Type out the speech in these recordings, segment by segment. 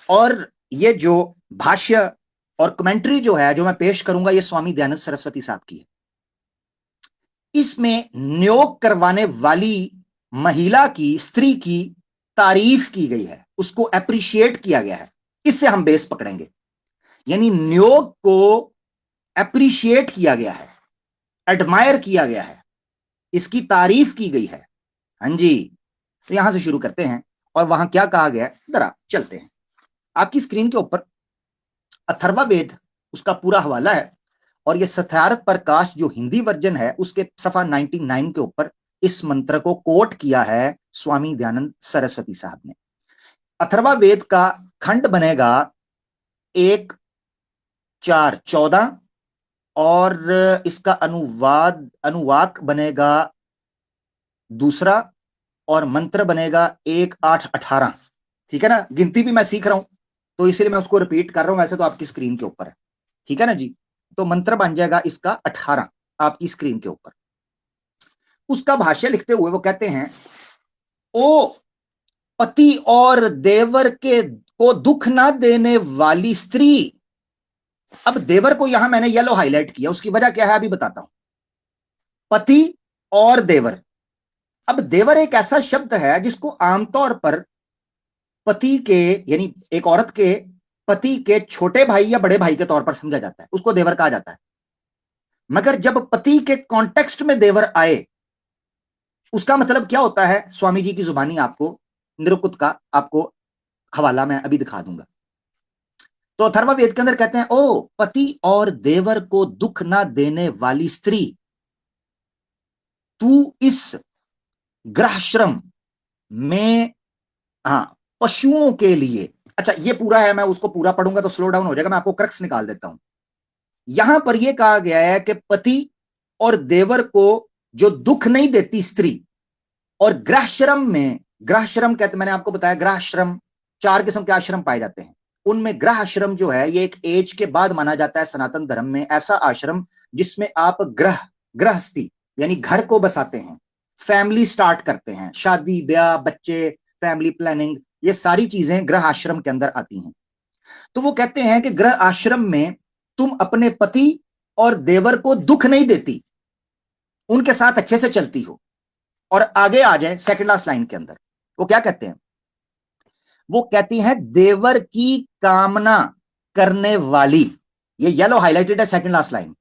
और ये जो भाष्य और कमेंट्री जो है, जो मैं पेश करूंगा, ये स्वामी दयानंद सरस्वती साहब की है। इसमें नियोग करवाने वाली महिला की, स्त्री की तारीफ की गई है, उसको अप्रिशिएट किया गया है। इससे हम बेस पकड़ेंगे, यानी नियोग को अप्रिशिएट किया गया है, एडमायर किया गया है, इसकी तारीफ की गई है। हाँ जी, तो यहां से शुरू करते हैं और वहां क्या कहा गया है, जरा चलते हैं। आपकी स्क्रीन के ऊपर अथर्ववेद, उसका पूरा हवाला है, और ये सत्यार्थ प्रकाश जो हिंदी वर्जन है, उसके सफा 99 के ऊपर इस मंत्र को कोट किया है स्वामी दयानंद सरस्वती साहब ने। अथर्ववेद का खंड बनेगा 1, 4, 14, और इसका अनुवाक बनेगा दूसरा, और मंत्र बनेगा 1, 8, 18। ठीक है ना, गिनती भी मैं सीख रहा हूं तो इसलिए मैं उसको रिपीट कर रहा हूं, वैसे तो आपकी स्क्रीन के ऊपर है। ठीक है ना जी, तो मंत्र बन जाएगा इसका 18 आपकी स्क्रीन के ऊपर। उसका भाष्य लिखते हुए वो कहते हैं, ओ पति और देवर के को दुख ना देने वाली स्त्री। अब देवर को यहां मैंने येलो हाईलाइट किया, उसकी वजह क्या है अभी बताता हूं। पति और देवर, अब देवर एक ऐसा शब्द है जिसको आमतौर पर पति के, यानी एक औरत के पति के छोटे भाई या बड़े भाई के तौर पर समझा जाता है, उसको देवर कहा जाता है। मगर जब पति के कॉन्टेक्स्ट में देवर आए, उसका मतलब क्या होता है, स्वामी जी की जुबानी आपको, निरुक्त का आपको हवाला मैं अभी दिखा दूंगा। तो अथर्ववेद के अंदर कहते हैं, ओ पति और देवर को दुख ना देने वाली स्त्री, तू इस गृहश्रम में, हाँ, पशुओं के लिए। अच्छा, ये पूरा है, मैं उसको पूरा पढ़ूंगा तो स्लो डाउन हो जाएगा, मैं आपको क्रक्स निकाल देता हूं। यहां पर यह कहा गया है कि पति और देवर को जो दुख नहीं देती स्त्री, और गृहश्रम में, गृहश्रम कहते, मैंने आपको बताया गृहश्रम 4 किस्म के आश्रम पाए जाते हैं, उनमें गृहश्रम जो है ये एक एज के बाद माना जाता है सनातन धर्म में, ऐसा आश्रम जिसमें आप गृहस्थी यानी घर को बसाते हैं, फैमिली स्टार्ट करते हैं, शादी ब्याह बच्चे, फैमिली प्लानिंग, ये सारी चीजें गृह आश्रम के अंदर आती हैं। तो वो कहते हैं कि गृह आश्रम में तुम अपने पति और देवर को दुख नहीं देती, उनके साथ अच्छे से चलती हो। और आगे आ जाए सेकंड लास्ट लाइन के अंदर, वो क्या कहते हैं, वो कहती हैं देवर की कामना करने वाली, ये येलो हाईलाइटेड है सेकंड लास्ट लाइन,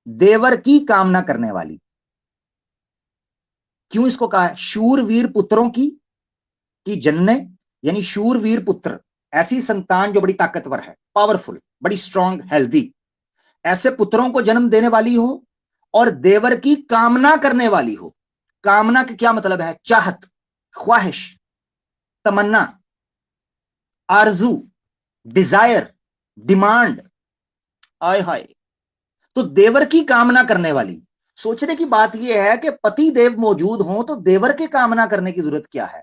देवर की कामना करने वाली। क्यों इसको कहा है, शूरवीर पुत्रों की जनने, यानी शूरवीर पुत्र, ऐसी संतान जो बड़ी ताकतवर है, पावरफुल, बड़ी स्ट्रांग, हेल्दी, ऐसे पुत्रों को जन्म देने वाली हो, और देवर की कामना करने वाली हो। कामना का क्या मतलब है, चाहत, ख्वाहिश, तमन्ना, आरजू, डिजायर, डिमांड, आय हाय। तो देवर की कामना करने वाली, सोचने की बात यह है कि पति देव मौजूद हो तो देवर की कामना करने की जरूरत क्या है,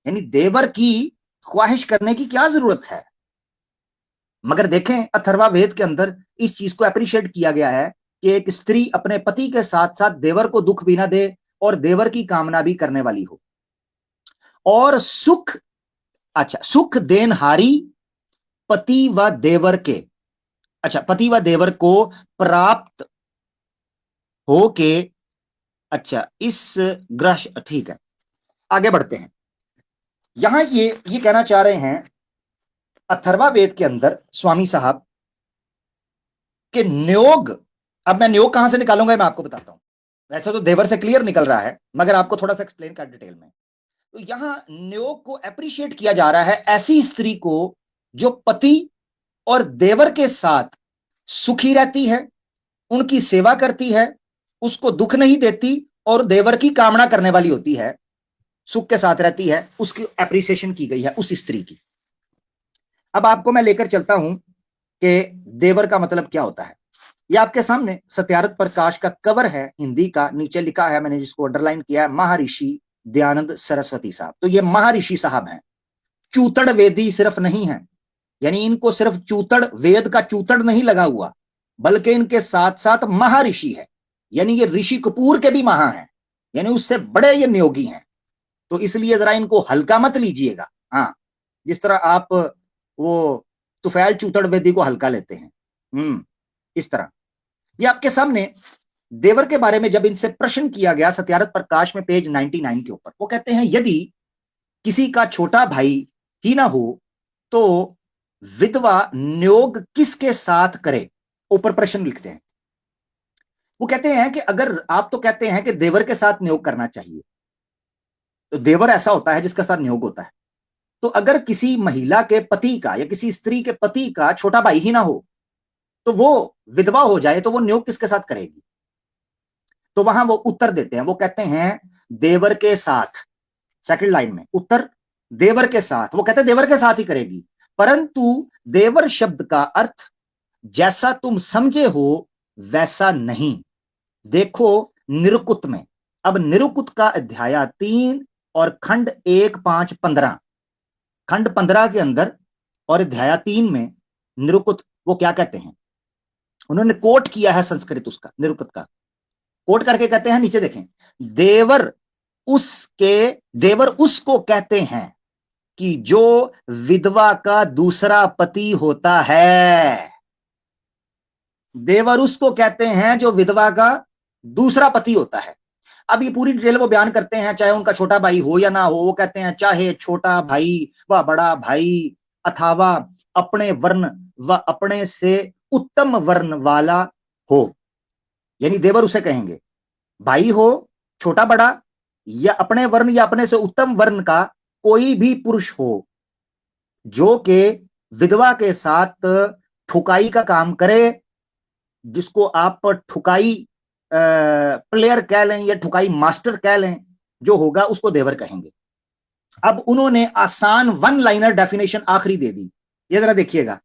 यानी देवर की ख्वाहिश करने की क्या जरूरत है। मगर देखें अथर्ववेद के अंदर इस चीज को अप्रिशिएट किया गया है कि एक स्त्री अपने पति के साथ साथ देवर को दुख भी ना दे और देवर की कामना भी करने वाली हो। और सुख, अच्छा, सुख देनहारी पति व देवर के, अच्छा, पति व देवर को प्राप्त होके, अच्छा, इस ग्रह, ठीक है, आगे बढ़ते हैं। यहां ये कहना चाह रहे हैं अथर्ववेद के अंदर स्वामी साहब के न्योग, अब मैं न्योग कहां से निकालूंगा मैं आपको बताता हूं, वैसे तो देवर से क्लियर निकल रहा है मगर आपको थोड़ा सा एक्सप्लेन कर डिटेल में। तो यहां न्योग को अप्रिशिएट किया जा रहा है ऐसी स्त्री को जो पति और देवर के साथ सुखी रहती है, उनकी सेवा करती है, उसको दुख नहीं देती और देवर की कामना करने वाली होती है, सुख के साथ रहती है, उसकी एप्रिसिएशन की गई है उस स्त्री की। अब आपको मैं लेकर चलता हूं कि देवर का मतलब क्या होता है। ये आपके सामने सत्यार्थ प्रकाश का कवर है हिंदी का, नीचे लिखा है, मैंने जिसको अंडरलाइन किया है, महर्षि दयानंद सरस्वती साहब। तो ये महर्षि साहब हैं, चूतड़ वेदी सिर्फ नहीं है, यानी इनको सिर्फ चूतड़, वेद का चूतड़ नहीं लगा हुआ, बल्कि इनके साथ साथ महर्षि है, यानी ये ऋषि कपूर के भी महा हैं, यानी उससे बड़े ये नियोगी हैं। तो इसलिए जरा इनको हल्का मत लीजिएगा। हाँ, जिस तरह आप वो तुफैल चूतड़ वेदी को हल्का लेते हैं। इस तरह ये आपके सामने देवर के बारे में जब इनसे प्रश्न किया गया सत्यार्थ प्रकाश में पेज 99 के ऊपर, वो कहते हैं यदि किसी का छोटा भाई ही ना हो तो विधवा नियोग किसके साथ करे। ऊपर प्रश्न लिखते हैं। वो कहते हैं कि अगर आप तो कहते हैं कि देवर के साथ नियोग करना चाहिए, तो देवर ऐसा होता है जिसके साथ नियोग होता है। तो अगर किसी महिला के पति का या किसी स्त्री के पति का छोटा भाई ही ना हो तो वो विधवा हो जाए तो वो नियोग किसके साथ करेगी। तो वहां वो उत्तर देते हैं, वो कहते हैं देवर के साथ। सेकंड लाइन में उत्तर देवर के साथ, वो कहते हैं देवर के साथ ही करेगी। परंतु देवर शब्द का अर्थ जैसा तुम समझे हो वैसा नहीं। देखो निरुकुत में, अब निरुकुत का अध्याय 3 और खंड 1, 5, 15, खंड 15 के अंदर और अध्याय 3 में निरुकुत वो क्या कहते हैं, उन्होंने कोट किया है संस्कृत उसका, निरुकुत का कोट करके कहते हैं, नीचे देखें, देवर उसको कहते हैं कि जो विधवा का दूसरा पति होता है। देवर उसको कहते हैं जो विधवा का दूसरा पति होता है। अब ये पूरी डिटेल वो बयान करते हैं, चाहे उनका छोटा भाई हो या ना हो। वो कहते हैं चाहे छोटा भाई व बड़ा भाई अथवा अपने वर्ण व अपने से उत्तम वर्ण वाला हो, यानी देवर उसे कहेंगे, भाई हो छोटा बड़ा या अपने वर्ण या अपने से उत्तम वर्ण का कोई भी पुरुष हो जो के विधवा के साथ ठुकाई का काम करे, जिसको आप ठुकाई प्लेयर कह लें या ठुकाई मास्टर कह लें, जो होगा उसको देवर कहेंगे। अब उन्होंने आसान वन लाइनर डेफिनेशन आखिरी दे दी, ये जरा देखिएगा।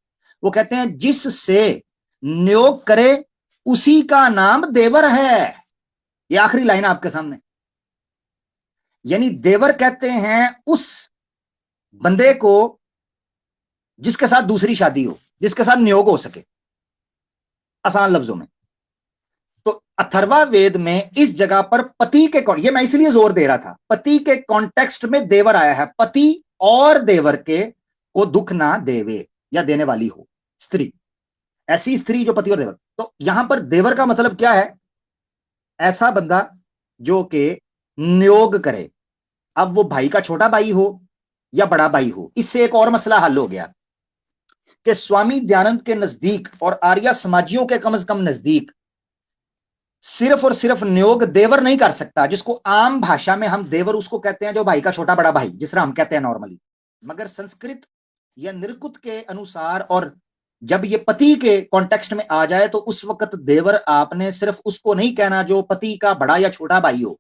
वो कहते हैं जिससे नियोग करे उसी का नाम देवर है। ये आखिरी लाइन आपके सामने, यानी देवर कहते हैं उस बंदे को जिसके साथ दूसरी शादी हो, जिसके साथ नियोग हो सके, आसान लफ्जों में। तो अथर्वा वेद में इस जगह पर पति के, ये मैं इसलिए जोर दे रहा था, पति के कॉन्टेक्स्ट में देवर आया है, पति और देवर के को दुख ना देवे या देने वाली हो स्त्री, ऐसी स्त्री जो पति और देवर। तो यहां पर देवर का मतलब क्या है, ऐसा बंदा जो के नियोग करे। अब वो भाई का छोटा भाई हो या बड़ा भाई हो, इससे एक और मसला हल हो गया कि स्वामी दयानंद के नजदीक और आर्य समाजियों के कम से कम नजदीक सिर्फ और सिर्फ नियोग देवर नहीं कर सकता, जिसको आम भाषा में हम देवर उसको कहते हैं जो भाई का छोटा बड़ा भाई, जिस तरह हम कहते हैं नॉर्मली। मगर संस्कृत या निरुक्त के अनुसार और जब ये पति के कॉन्टेक्स्ट में आ जाए तो उस वक्त देवर आपने सिर्फ उसको नहीं कहना जो पति का बड़ा या छोटा भाई हो,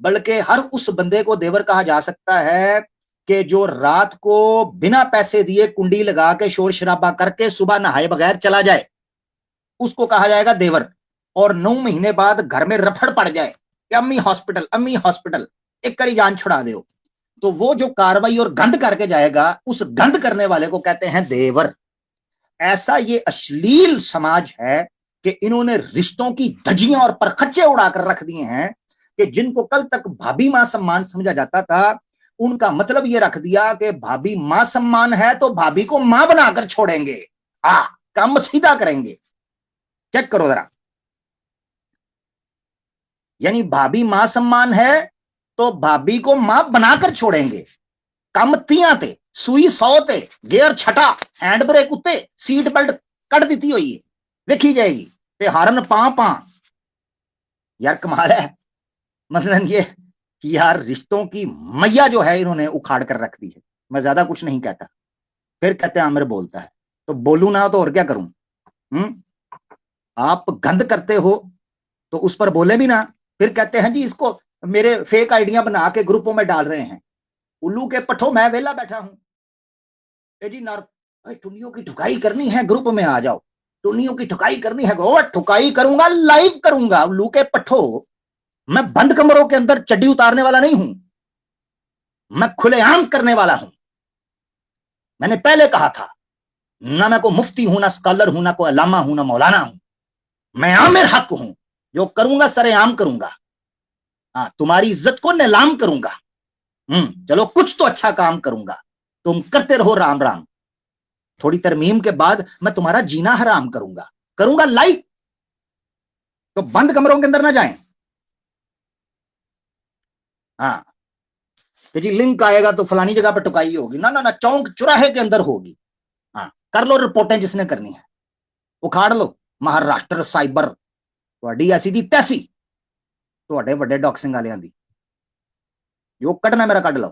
बल्कि हर उस बंदे को देवर कहा जा सकता है कि जो रात को बिना पैसे दिए कुंडी लगा के शोर शराबा करके सुबह नहाए बगैर चला जाए, उसको कहा जाएगा देवर। और 9 महीने बाद घर में रफड़ पड़ जाए कि अम्मी हॉस्पिटल एक करी जान छुड़ा दो, तो वो जो कार्रवाई और गंद करके जाएगा, उस गंद करने वाले को कहते हैं देवर। ऐसा ये अश्लील समाज है कि इन्होंने रिश्तों की धज्जियां और परखच्चे उड़ाकर रख दिए हैं कि जिनको कल तक भाभी मां सम्मान समझा जाता था, उनका मतलब ये रख दिया कि भाभी मां सम्मान है तो भाभी को मां बनाकर छोड़ेंगे, काम सीधा करेंगे। चेक करो जरा, यानी भाभी मां सम्मान है तो भाभी को मां बनाकर छोड़ेंगे। कम तियां ते सुई 100 ते गेयर छटा हैंड ब्रेक उत्ते सीट बेल्ट कट दी हुई है, देखी जाएगी ते हारन पा यार कमाल है। मसलन ये यार रिश्तों की मैया जो है इन्होंने उखाड़ कर रख दी है। मैं ज्यादा कुछ नहीं कहता, फिर कहते हैं आमिर बोलता है, तो बोलू ना तो और क्या करूं। आप गंद करते हो तो उस पर बोले भी ना, फिर कहते हैं जी इसको मेरे फेक आइडिया बना के ग्रुपों में डाल रहे हैं। उल्लू के पठो मैं वेला बैठा हूं जी, टुनियों की ठुकाई करनी है ग्रुप में आ जाओ, टुनियों की ठुकाई करनी है, ठुकाई करूंगा, लाइव करूंगा। उल्लू के पठो, मैं बंद कमरों के अंदर चड्डी उतारने वाला नहीं हूं, मैं खुलेआम करने वाला हूं। मैंने पहले कहा था ना मैं को मुफ्ती हूं, ना स्कॉलर हूं, ना कोई अलामा हूं, ना मौलाना हूं, मैं आमिर हक हूं, जो करूंगा सरेआम करूंगा। तुम्हारी इज्जत को नीलाम करूंगा। चलो कुछ तो अच्छा काम करूंगा, तुम करते रहो राम राम। थोड़ी तरमीम के बाद मैं तुम्हारा जीना हराम करूंगा लाइव। तो बंद कमरों के अंदर ना जाएं। हाँ कि जी लिंक आएगा तो फलानी जगह पर टुकाई होगी, ना ना ना, चौंक चौराहे के अंदर होगी। हाँ कर लो रिपोर्टें जिसने करनी है, उखाड़ लो। महाराष्ट्र साइबर ਤੁਹਾਡੀ ऐसी दी तैसी ਤੁਹਾਡੇ ਵੱਡੇ डॉक्सिंग वालियां दी जो कटना मेरा कट लो।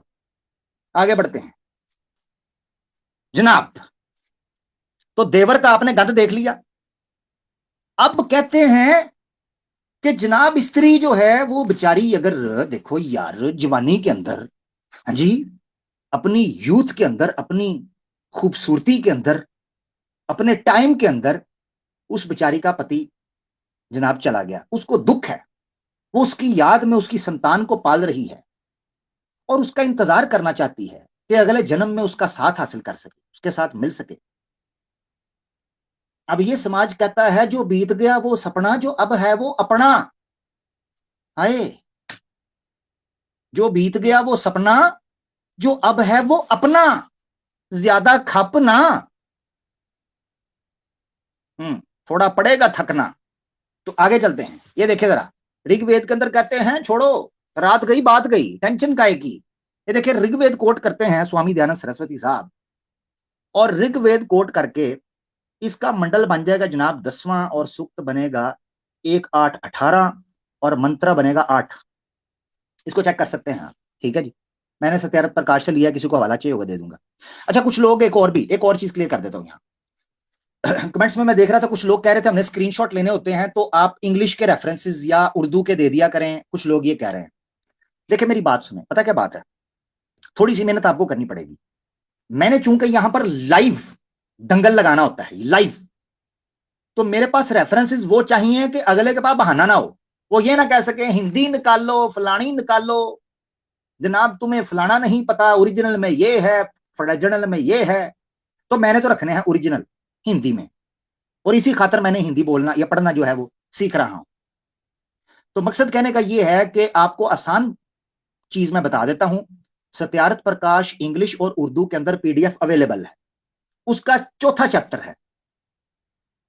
आगे बढ़ते हैं जनाब। तो देवर का आपने गंद देख लिया। अब कहते हैं कि जनाब स्त्री जो है वो बेचारी, अगर देखो यार जवानी के अंदर, हाँ जी, अपनी यूथ के अंदर, अपनी खूबसूरती के अंदर, अपने टाइम के अंदर उस बेचारी का पति जनाब चला गया, उसको दुख है, वो उसकी याद में उसकी संतान को पाल रही है और उसका इंतजार करना चाहती है कि अगले जन्म में उसका साथ हासिल कर सके, उसके साथ मिल सके। अब ये समाज कहता है जो बीत गया वो सपना, जो अब है वो अपना। हाय, जो बीत गया वो सपना, जो अब है वो अपना, ज्यादा खपना। थोड़ा पड़ेगा थकना। तो आगे चलते हैं, ये देखिए जरा, ऋग्वेद के अंदर कहते हैं छोड़ो रात गई बात गई, टेंशन काहे की। ये देखिए ऋग्वेद कोट करते हैं स्वामी दयानंद सरस्वती साहब, और ऋग्वेद कोट करके इसका मंडल बन जाएगा जनाब 10वां, और सूक्त बनेगा 1, 8, 18, और मंत्र बनेगा 8। इसको चेक कर सकते हैं आप, ठीक है जी। मैंने सत्यारथ प्रकाश से लिया, किसी को हवाला चाहिए होगा दे दूंगा। अच्छा, कुछ लोग एक और चीज क्लियर कर देता हूं यहाँ। कमेंट्स में मैं देख रहा था कुछ लोग कह रहे थे हमने स्क्रीनशॉट लेने होते हैं तो आप इंग्लिश के रेफरेंसेस या उर्दू के दे दिया करें, कुछ लोग ये कह रहे हैं। देखिए मेरी बात सुने, पता क्या बात है, थोड़ी सी मेहनत आपको करनी पड़ेगी। मैंने चूंकि यहां पर लाइव दंगल लगाना होता है, लाइव, तो मेरे पास रेफरेंसेस वो चाहिए कि अगले के पास बहाना ना हो, वो ये ना कह सके हिंदी निकालो फलानी निकालो, जनाब तुम्हें फलाना नहीं पता, ओरिजिनल में ये है, फ्रेजनल में ये है। तो मैंने तो रखने हैं ओरिजिनल हिंदी में, और इसी खातर मैंने हिंदी बोलना या पढ़ना जो है वो सीख रहा हूं। तो मकसद कहने का यह है कि आपको आसान चीज मैं बता देता हूं। सत्यार्थ प्रकाश इंग्लिश और उर्दू के अंदर पीडीएफ अवेलेबल है, उसका चौथा चैप्टर है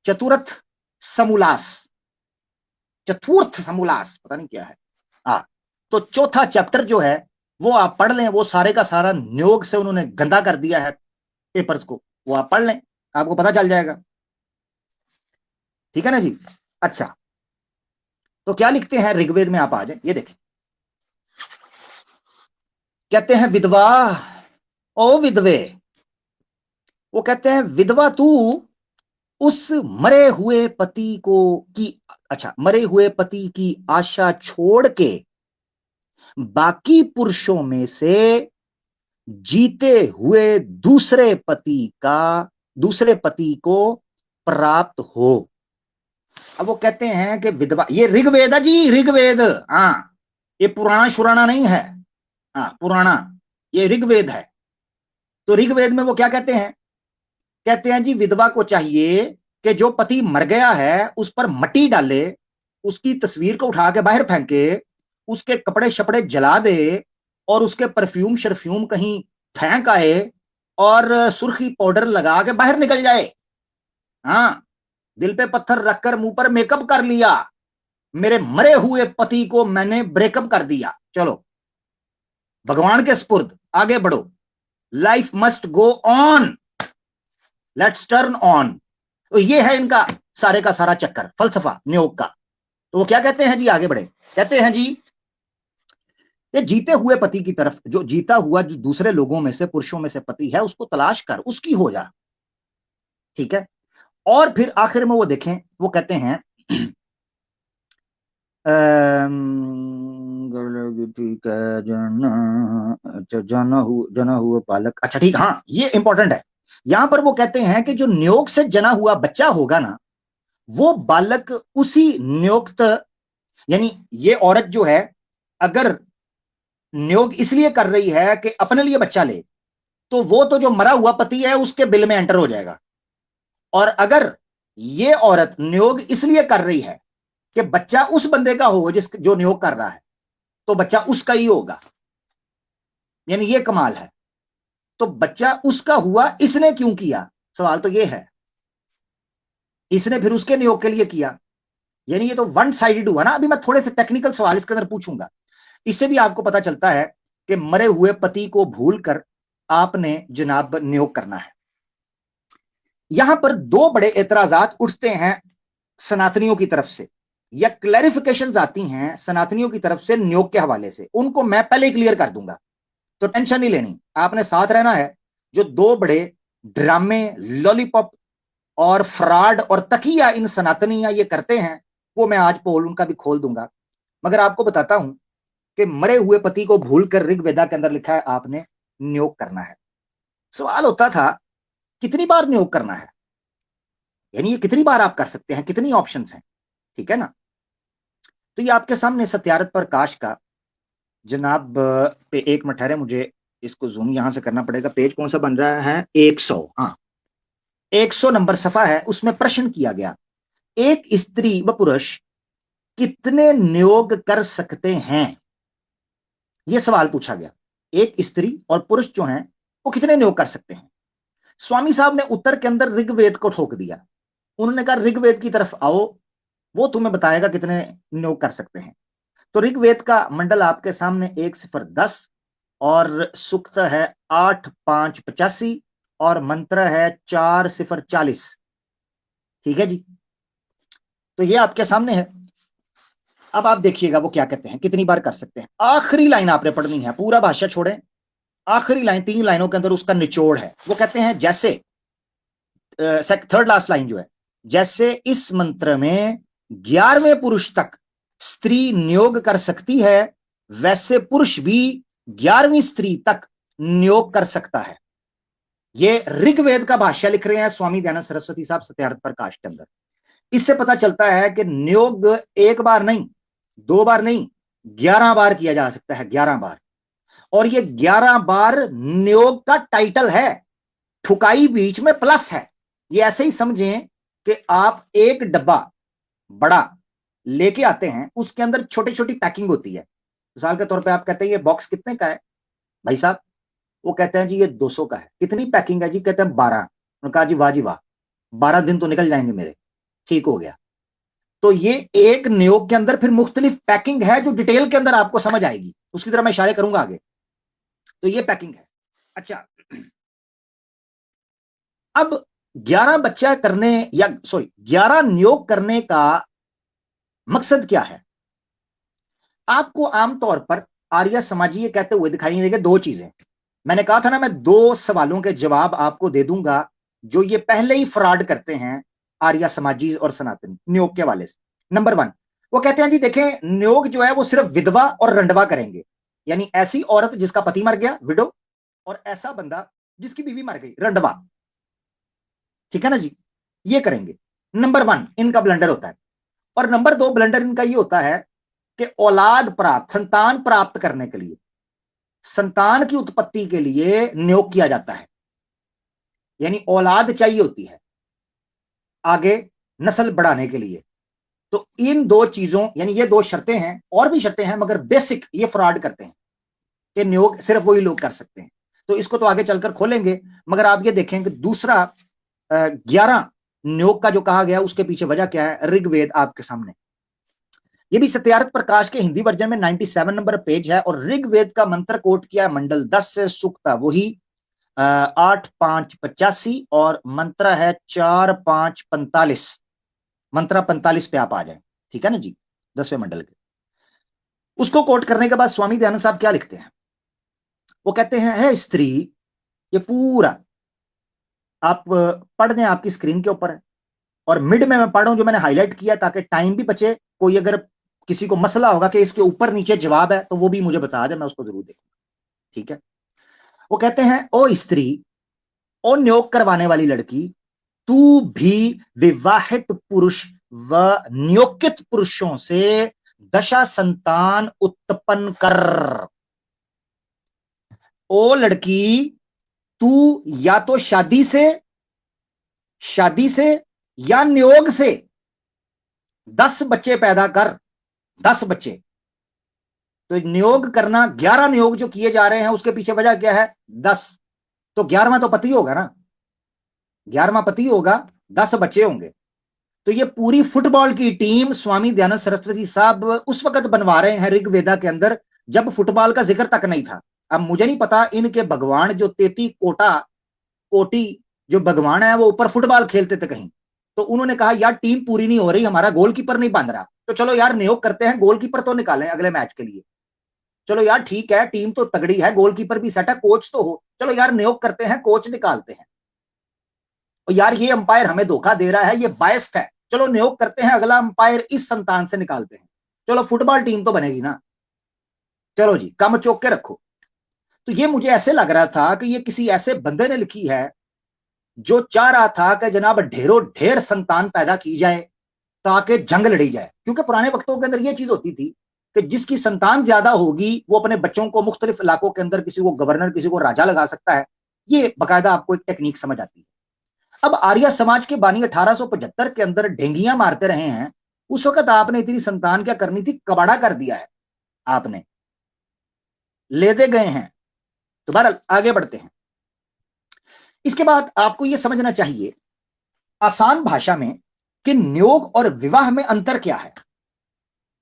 चतुर्थ समूलास, चतुर्थ समूलास पता नहीं क्या है। तो चौथा चैप्टर जो है वो आप पढ़ लें, वो सारे का सारा नियोग से उन्होंने गंदा कर दिया है पेपर्स को, वो आप पढ़ लें, आपको पता चल जाएगा, ठीक है ना जी। अच्छा, तो क्या लिखते हैं ऋग्वेद में, आप आ जाए, ये देखें, कहते हैं विधवा ओ विधवे, वो कहते हैं विधवा तू उस मरे हुए पति को की, अच्छा, मरे हुए पति की आशा छोड़ के बाकी पुरुषों में से जीते हुए दूसरे पति को प्राप्त हो। अब वो कहते हैं कि विधवा, ये ऋग्वेद है जी, ऋग्वेद, हाँ, ये पुराना शुराना नहीं है, हाँ पुराना, ये ऋग्वेद है। तो ऋग्वेद में वो क्या कहते हैं जी विधवा को चाहिए कि जो पति मर गया है उस पर मट्टी डाले, उसकी तस्वीर को उठा के बाहर फेंके, उसके कपड़े शपड़े जला दे, और उसके परफ्यूम शरफ्यूम कहीं फेंक आए, और सुर्खी पाउडर लगा के बाहर निकल जाए। हाँ, दिल पे पत्थर रखकर मुंह पर मेकअप कर लिया, मेरे मरे हुए पति को मैंने ब्रेकअप कर दिया, चलो भगवान के स्पुर्द आगे बढ़ो, life must go on, let's turn on. तो ये है इनका सारे का सारा चक्कर, फलसफा नियोग का। तो वो क्या कहते हैं जी, आगे बढ़े, कहते हैं जी ये जीते हुए पति की तरफ, जो जीता हुआ जो दूसरे लोगों में से पुरुषों में से पति है उसको तलाश कर, उसकी हो जा, ठीक है। और फिर आखिर में वो देखें, वो कहते हैं ठीक है, जना हुआ बालक, अच्छा ठीक, हाँ ये इंपॉर्टेंट है। यहां पर वो कहते हैं कि जो नियोग से जना हुआ बच्चा होगा ना, वो बालक उसी नियोक्त, यानी ये औरत जो है अगर नियोग इसलिए कर रही है कि अपने लिए बच्चा ले, तो वो तो जो मरा हुआ पति है उसके बिल में एंटर हो जाएगा। और अगर ये औरत नियोग इसलिए कर रही है कि बच्चा उस बंदे का हो जो नियोग कर रहा है, तो बच्चा उसका ही होगा, यानी ये कमाल है। तो बच्चा उसका हुआ, इसने क्यों किया, सवाल तो ये है, इसने फिर उसके नियोग के लिए किया, यानी ये तो वन साइडेड हुआ ना। अभी मैं थोड़े से टेक्निकल सवाल इसके अंदर पूछूंगा, इससे भी आपको पता चलता है कि मरे हुए पति को भूलकर आपने जनाब नियोग करना है। यहां पर दो बड़े एतराजात उठते हैं सनातनियों की तरफ से, या क्लैरिफिकेशंस आती हैं सनातनियों की तरफ से नियोग के हवाले से, उनको मैं पहले ही क्लियर कर दूंगा, तो टेंशन नहीं लेनी, आपने साथ रहना है। जो दो बड़े ड्रामे, लॉलीपॉप और फ्रॉड और तकिया इन सनातनियां ये करते हैं, वो मैं आज पोल उनका भी खोल दूंगा। मगर आपको बताता हूं कि मरे हुए पति को भूलकर ऋग्वेदा के अंदर लिखा है आपने नियोग करना है। सवाल होता था कितनी बार नियोग करना है, यानी ये कितनी बार आप कर सकते हैं, कितनी ऑप्शंस हैं, ठीक है ना। तो ये आपके सामने सत्यार्थ प्रकाश का जनाब पे, एक मिनट ठहरे, मुझे इसको जूम यहां से करना पड़ेगा। पेज कौन सा बन रहा है, 100, हाँ 100 नंबर सफा है। उसमें प्रश्न किया गया, एक स्त्री व पुरुष कितने नियोग कर सकते हैं, यह सवाल पूछा गया। एक स्त्री और पुरुष जो हैं वो कितने नियोग कर सकते हैं। स्वामी साहब ने उत्तर के अंदर ऋग्वेद को ठोक दिया। उन्होंने कहा ऋग्वेद की तरफ आओ, वो तुम्हें बताएगा कितने नियोग कर सकते हैं। तो ऋग्वेद का मंडल आपके सामने 1-0-10 और सूक्त है 8-5-85 और मंत्र है 4-0-40, ठीक है जी। तो ये आपके सामने है। अब आप देखिएगा वो क्या कहते हैं, कितनी बार कर सकते हैं। आखिरी लाइन आपने पढ़नी है, पूरा भाष्य छोड़ें, आखिरी लाइन 3 लाइनों के अंदर उसका निचोड़ है। वो कहते हैं जैसे थर्ड लास्ट लाइन जो है, जैसे इस मंत्र में 11वें पुरुष तक स्त्री नियोग कर सकती है, वैसे पुरुष भी 11वीं स्त्री तक नियोग कर सकता है। ये ऋग्वेद का भाष्य लिख रहे हैं स्वामी दयानंद सरस्वती साहब सत्यार्थ प्रकाश के अंदर। इससे पता चलता है कि नियोग एक बार नहीं, 2 बार नहीं, 11 बार किया जा सकता है, 11 बार। और ये 11 बार नियोग का टाइटल है, ठुकाई बीच में प्लस है। ये ऐसे ही समझें कि आप एक डब्बा बड़ा लेके आते हैं, उसके अंदर छोटी छोटी पैकिंग होती है। मिसाल के तौर पे आप कहते हैं ये बॉक्स कितने का है भाई साहब, वो कहते हैं जी ये 200 का है। कितनी पैकिंग है जी, कहते हैं 12। उन्होंने कहा जी वाह, 12 दिन तो निकल जाएंगे मेरे, ठीक हो गया। तो ये एक नियोग के अंदर फिर मुख्तलिफ पैकिंग है जो डिटेल के अंदर आपको समझ आएगी, उसकी तरह मैं इशारे करूंगा आगे। तो ये पैकिंग है। अच्छा, अब 11 बच्चा करने या 11 नियोग करने का मकसद क्या है। आपको आमतौर पर आर्य समाजी ये कहते हुए दिखाई देंगे दो चीजें। मैंने कहा था ना, मैं 2 सवालों के जवाब आपको दे दूंगा जो ये पहले ही फ्रॉड करते हैं आर्य समाजी और सनातनी नियोग के वाले से। नंबर 1, वो कहते हैं जी देखें, नियोग जो है वो सिर्फ विधवा और रंडवा करेंगे, यानी ऐसी औरत जिसका पति मर गया, विडो, और ऐसा बंदा जिसकी बीवी मर गई, रंडवा, ठीक है ना जी, ये करेंगे। नंबर 1 इनका ब्लंडर होता है। और नंबर 2 ब्लंडर इनका ये होता है कि औलाद प्राप्त, संतान प्राप्त करने के लिए, संतान की उत्पत्ति के लिए नियोग किया जाता है, यानी औलाद चाहिए होती है आगे नस्ल बढ़ाने के लिए। तो इन 2 चीजों, यानी ये 2 शर्तें हैं, और भी शर्तें हैं मगर बेसिक ये फ्रॉड करते हैं कि नियोग सिर्फ वही लोग कर सकते हैं। तो इसको तो आगे चलकर खोलेंगे, मगर आप ये देखें कि दूसरा 11 नियोग का जो कहा गया उसके पीछे वजह क्या है, ऋग्वेद आपके सामने। ये भी सत्यार्थ प्रकाश के हिंदी वर्जन में 97 नंबर पेज है, और ऋग्वेद का मंत्र कोट किया है मंडल 10 से, सूक्त वही 8-5-85 और मंत्र है 4-5-45। मंत्र 45 पे आप आ जाए, ठीक है ना जी, 10वें मंडल के। उसको कोट करने के बाद स्वामी दयानंद साहब क्या लिखते हैं, वो कहते हैं, है स्त्री, ये पूरा आप पढ़ दें, आपकी स्क्रीन के ऊपर है, और मिड में मैं पढ़ रहा हूं जो मैंने हाईलाइट किया ताकि टाइम भी बचे। कोई अगर किसी को मसला होगा कि इसके ऊपर नीचे जवाब है तो वो भी मुझे बता दे, मैं उसको जरूर देखूंगा, ठीक है। वो कहते हैं, ओ स्त्री, ओ नियोग करवाने वाली लड़की, तू भी विवाहित पुरुष व नियोगित पुरुषों से दशा संतान उत्पन्न कर। ओ लड़की, तू या तो शादी से या नियोग से 10 बच्चे पैदा कर, 10 बच्चे। तो नियोग करना, 11 नियोग जो किए जा रहे हैं उसके पीछे वजह क्या है, 10, तो 11वां तो पति होगा ना, 11वां पति होगा, 10 बच्चे होंगे। तो ये पूरी फुटबॉल की टीम स्वामी दयानंद सरस्वती साहब उस वक्त बनवा रहे हैं ऋग्वेदा के अंदर, जब फुटबॉल का जिक्र तक नहीं था। अब मुझे नहीं पता इनके भगवान जो 33 कोटि जो भगवान है वो ऊपर फुटबॉल खेलते थे कहीं, तो उन्होंने कहा यार टीम पूरी नहीं हो रही, हमारा गोलकीपर नहीं बन रहा, तो चलो यार नियोग करते हैं गोलकीपर तो निकालें अगले मैच के लिए। चलो यार ठीक है, टीम तो तगड़ी है, गोलकीपर भी सेट है, कोच तो हो, चलो यार नियोग करते हैं, कोच निकालते हैं। और यार ये अंपायर हमें धोखा दे रहा है, ये बायस्ड है, चलो नियोग करते हैं अगला अंपायर इस संतान से निकालते हैं, चलो फुटबॉल टीम तो बनेगी ना, चलो जी कम चौक के रखो। तो ये मुझे ऐसे लग रहा था कि ये किसी ऐसे बंदे ने लिखी है जो चाह रहा था कि जनाब ढेरों ढेर संतान पैदा की जाए ताकि जंग लड़ी जाए, क्योंकि पुराने वक्तों के अंदर यह चीज होती थी कि जिसकी संतान ज्यादा होगी वो अपने बच्चों को मुख्तलिफ इलाकों के अंदर किसी को गवर्नर किसी को राजा लगा सकता है। ये बाकायदा आपको एक टेक्निक समझ आती है। अब आर्य समाज के बानी 1875 के अंदर ढेंगियां मारते रहे हैं, उस वक्त आपने इतनी संतान क्या करनी थी, कबाड़ा कर दिया है आपने, ले दे गए हैं। तो बहरहाल आगे बढ़ते हैं। इसके बाद आपको यह समझना चाहिए आसान भाषा में कि नियोग और विवाह में अंतर क्या है।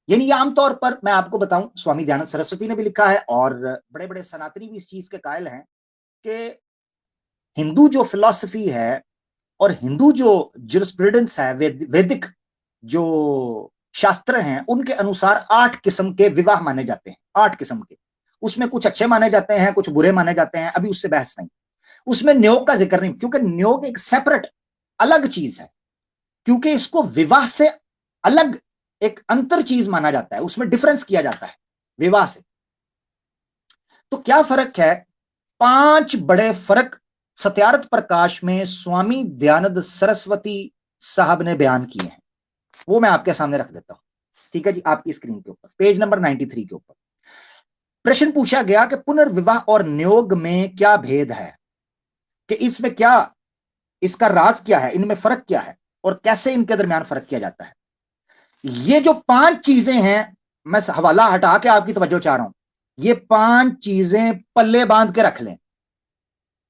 यानी ये आमतौर पर मैं आपको बताऊं, स्वामी दयानंद सरस्वती ने भी लिखा है और बड़े बड़े सनातनी भी इस चीज के कायल हैं कि हिंदू जो फिलॉसफी है और हिंदू जो जुरिस्प्रूडेंस है, वैदिक जो शास्त्र हैं, उनके अनुसार 8 किस्म के विवाह माने जाते हैं। 8 किस्म के, उसमें कुछ अच्छे माने जाते हैं, कुछ बुरे माने जाते हैं, अभी उससे बहस नहीं। उसमें न्योग का जिक्र नहीं, क्योंकि न्योग एक सेपरेट अलग चीज है, क्योंकि इसको विवाह से अलग एक अंतर चीज माना जाता है, उसमें डिफरेंस किया जाता है विवाह से। तो क्या फर्क है, 5 बड़े फर्क सत्यार्थ प्रकाश में स्वामी दयानंद सरस्वती साहब ने बयान किए हैं, वो मैं आपके सामने रख देता हूं। ठीक है जी, आपकी स्क्रीन के ऊपर पेज नंबर 93 के ऊपर प्रश्न पूछा गया कि पुनर्विवाह और नियोग में क्या भेद है, कि इसमें क्या, इसका राज क्या है, इनमें फर्क क्या है और कैसे इनके दरमियान फर्क किया जाता है। ये जो 5 चीजें हैं, मैं हवाला हटा के आपकी तवज्जो चाह रहा हूं, ये 5 चीजें पल्ले बांध के रख लें,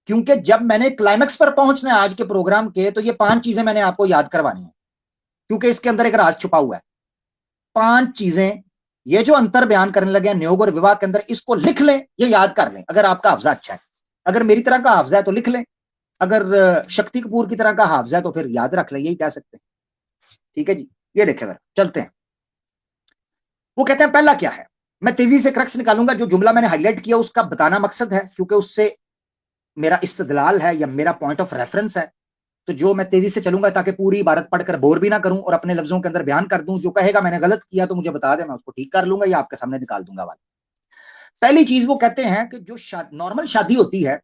क्योंकि जब मैंने क्लाइमैक्स पर पहुंचना है आज के प्रोग्राम के, तो ये 5 चीजें मैंने आपको याद करवानी है, क्योंकि इसके अंदर एक राज छुपा हुआ है। 5 चीजें, ये जो अंतर बयान करने लगे हैं नियोग और विवाह के अंदर, इसको लिख लें, ये याद कर लें अगर आपका हाफजा अच्छा है। अगर मेरी तरह का हाफजा है तो लिख लें, अगर शक्ति कपूर की तरह का हाफजा है तो फिर याद रख लें, यही कह सकते हैं। ठीक है जी, ये देखें जरा, चलते हैं। वो कहते हैं पहला क्या है, मैं तेजी से क्रक्स निकालूंगा, जो जुमला मैंने हाईलाइट किया उसका बताना मकसद है, क्योंकि उससे मेरा इस्तदलाल है या मेरा पॉइंट ऑफ रेफरेंस है। तो जो मैं तेजी से चलूंगा ताकि पूरी इबारत पढ़कर बोर भी ना करूं और अपने लफ्जों के अंदर बयान कर दूं, जो कहेगा मैंने गलत किया तो मुझे बता दे, मैं उसको ठीक कर लूंगा या आपके सामने निकाल दूंगा। वाला पहली चीज वो कहते हैं कि जो नॉर्मल शादी होती है,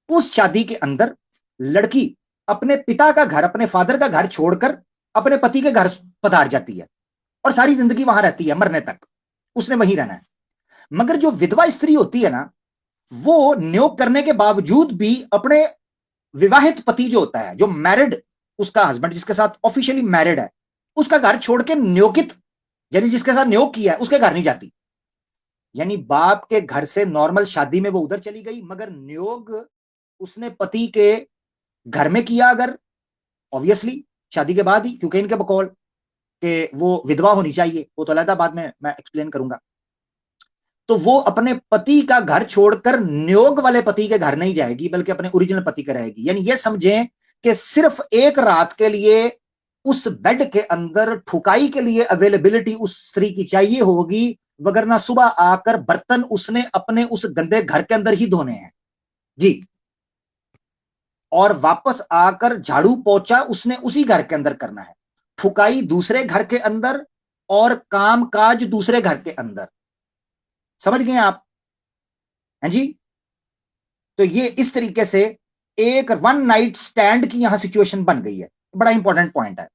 उस शादी के अंदर लड़की अपने पिता का घर, अपने फादर का घर छोड़कर अपने पति के घर पधार जाती है और सारी जिंदगी वहां रहती है, मरने तक उसने वहीं रहना है। मगर जो विधवा स्त्री होती है ना, वो नियोग करने के बावजूद भी अपने विवाहित पति जो होता है, जो मैरिड उसका हस्बैंड जिसके साथ ऑफिशियली मैरिड है, उसका घर छोड़ के नियोगित यानी जिसके साथ नियोग किया है उसके घर नहीं जाती। यानी बाप के घर से नॉर्मल शादी में वो उधर चली गई, मगर नियोग उसने पति के घर में किया, अगर ऑब्वियसली शादी के बाद ही, क्योंकि इनके बकौल कि वो विधवा होनी चाहिए, वो तो अलग बाद में मैं एक्सप्लेन करूंगा। तो वो अपने पति का घर छोड़कर नियोग वाले पति के घर नहीं जाएगी, बल्कि अपने ओरिजिनल पति के रहेगी। यानी ये समझें कि सिर्फ एक रात के लिए उस बेड के अंदर ठुकाई के लिए अवेलेबिलिटी उस स्त्री की चाहिए होगी, वगरना सुबह आकर बर्तन उसने अपने उस गंदे घर के अंदर ही धोने हैं जी, और वापस आकर झाड़ू पोछा उसने उसी घर के अंदर करना है, ठुकाई दूसरे घर के अंदर और काम काज दूसरे घर के अंदर। समझ गए आप हैं जी। तो ये इस तरीके से एक वन नाइट स्टैंड की यहां सिचुएशन बन गई है, बड़ा इंपॉर्टेंट पॉइंट है।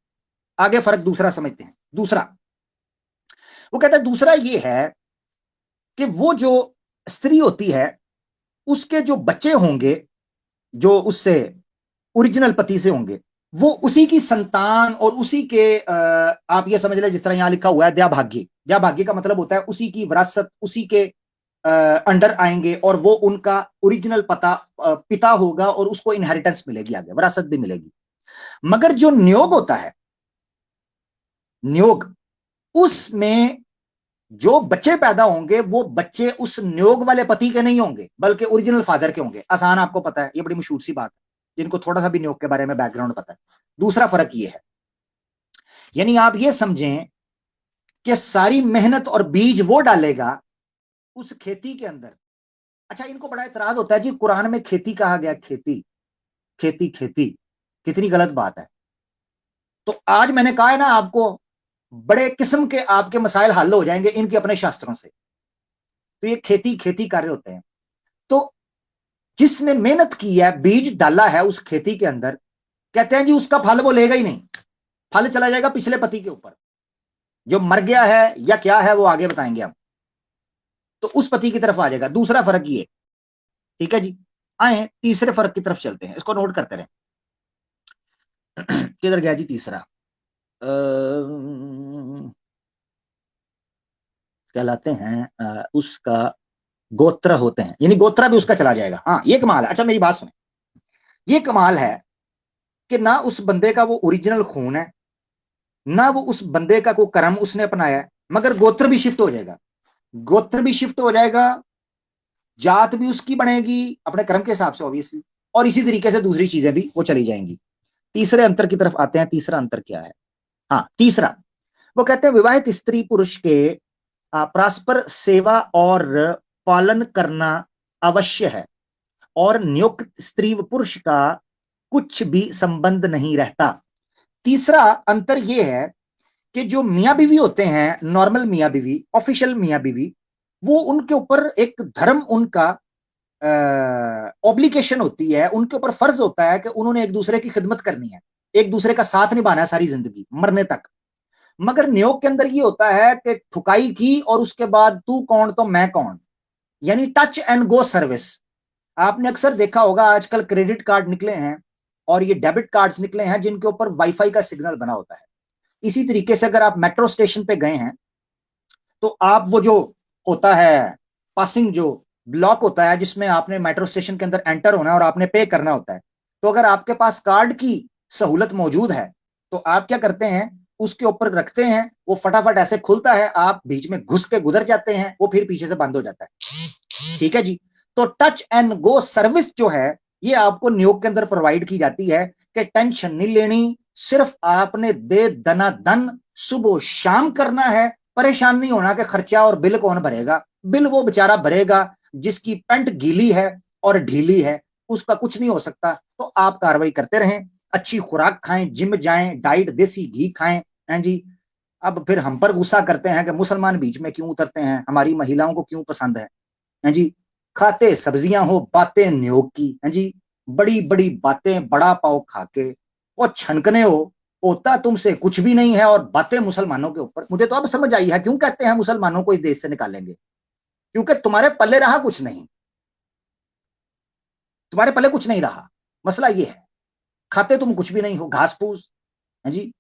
आगे फर्क दूसरा समझते हैं। दूसरा वो कहता है, दूसरा ये है कि वो जो स्त्री होती है उसके जो बच्चे होंगे जो उससे ओरिजिनल पति से होंगे, वो उसी की संतान और उसी के आप ये समझ लें जिस तरह यहां लिखा हुआ है द्याभाग्य। द्याभाग्य का मतलब होता है उसी की विरासत, उसी के अंडर आएंगे और वो उनका ओरिजिनल पिता होगा और उसको इनहेरिटेंस मिलेगी, आगे विरासत भी मिलेगी। मगर जो नियोग होता है, नियोग, उसमें जो बच्चे पैदा होंगे वो बच्चे उस नियोग वाले पति के नहीं होंगे, बल्कि ओरिजिनल फादर के होंगे। आसान, आपको पता है, ये बड़ी मशहूर सी बात है जिनको थोड़ा सा भी नियोग के बारे में बैकग्राउंड पता है। दूसरा फर्क ये है, यानी आप ये समझें कि सारी मेहनत और बीज वो डालेगा उस खेती के अंदर। अच्छा, इनको बड़ा इतराज होता है जी, कुरान में खेती कहा गया, खेती खेती खेती, कितनी गलत बात है। तो आज मैंने कहा है ना आपको, बड़े किस्म के आपके मसाइल हल हो जाएंगे इनके अपने शास्त्रों से। तो ये खेती खेती कर रहे होते हैं। तो जिसने मेहनत की है, बीज डाला है उस खेती के अंदर, कहते हैं जी उसका फल वो लेगा ही नहीं, फल चला जाएगा पिछले पति के ऊपर, जो मर गया है या क्या है वो आगे बताएंगे हम। तो उस पति की तरफ आ जाएगा। दूसरा फर्क ये, ठीक है जी। आए तीसरे फर्क की तरफ चलते हैं, इसको नोट करते रहे। किधर गया जी तीसरा? कहलाते हैं उसका गोत्र होते हैं, यानी गोत्रा भी उसका चला जाएगा। हाँ, ये कमाल है। अच्छा मेरी बात सुने, ये कमाल है कि ना उस बंदे का वो ओरिजिनल खून है, ना वो उस बंदे का कोई कर्म उसने अपनाया है, मगर गोत्र भी शिफ्ट हो जाएगा। गोत्र भी शिफ्ट हो जाएगा, जात भी उसकी बनेगी अपने कर्म के हिसाब से ऑब्वियसली, और इसी तरीके से दूसरी चीजें भी वो चली जाएंगी। तीसरे अंतर की तरफ आते हैं। तीसरा अंतर क्या है? हाँ, तीसरा वो कहते हैं विवाहित स्त्री पुरुष के परस्पर सेवा और पालन करना अवश्य है, और नियुक्त स्त्री व पुरुष का कुछ भी संबंध नहीं रहता। तीसरा अंतर यह है कि जो मियां बीवी होते हैं, नॉर्मल मियां बीवी, ऑफिशियल मियां बीवी, वो उनके ऊपर एक धर्म, उनका ऑब्लिगेशन होती है, उनके ऊपर फर्ज होता है कि उन्होंने एक दूसरे की खिदमत करनी है, एक दूसरे का साथ निभाना है सारी जिंदगी, मरने तक। मगर नियोग के अंदर ये होता है कि ठुकाई की और उसके बाद तू कौन तो मैं कौन, यानी टच एंड गो सर्विस। आपने अक्सर देखा होगा आजकल क्रेडिट कार्ड निकले हैं और ये डेबिट कार्ड्स निकले हैं जिनके ऊपर वाईफाई का सिग्नल बना होता है। इसी तरीके से अगर आप मेट्रो स्टेशन पे गए हैं तो आप वो जो होता है पासिंग जो ब्लॉक होता है जिसमें आपने मेट्रो स्टेशन के अंदर एंटर होना है और आपने पे करना होता है, तो अगर आपके पास कार्ड की सहूलत मौजूद है तो आप क्या करते हैं, उसके ऊपर रखते हैं, वो फटाफट ऐसे खुलता है, आप बीच में घुस के गुजर जाते हैं, वो फिर पीछे से बंद हो जाता है। ठीक है जी। तो टच एंड गो सर्विस जो है ये आपको नियोग के अंदर प्रोवाइड की जाती है कि टेंशन नहीं लेनी, सिर्फ आपने दे दना दन सुबह शाम करना है, परेशान नहीं होना कि खर्चा और बिल कौन भरेगा। बिल वो बेचारा भरेगा जिसकी पैंट गीली है और ढीली है, उसका कुछ नहीं हो सकता। तो आप कार्रवाई करते रहें, अच्छी खुराक खाएं, जिम जाएं, डाइट देसी घी खाएं, हैं जी। अब फिर हम पर गुस्सा करते हैं कि मुसलमान बीच में क्यों उतरते हैं, हमारी महिलाओं को क्यों पसंद है जी। खाते सब्जियां हो बातें नियोग की, है जी। बड़ी बड़ी बातें बड़ा पाव खा के और छनकने हो, होता तुमसे कुछ भी नहीं है और बातें मुसलमानों के ऊपर। मुझे तो अब समझ आई है क्यों कहते हैं मुसलमानों को इस देश से निकालेंगे, क्योंकि तुम्हारे पल्ले रहा कुछ नहीं, तुम्हारे पल्ले कुछ नहीं रहा। मसला ये है, खाते तुम कुछ भी नहीं हो, घास फूस, है जी,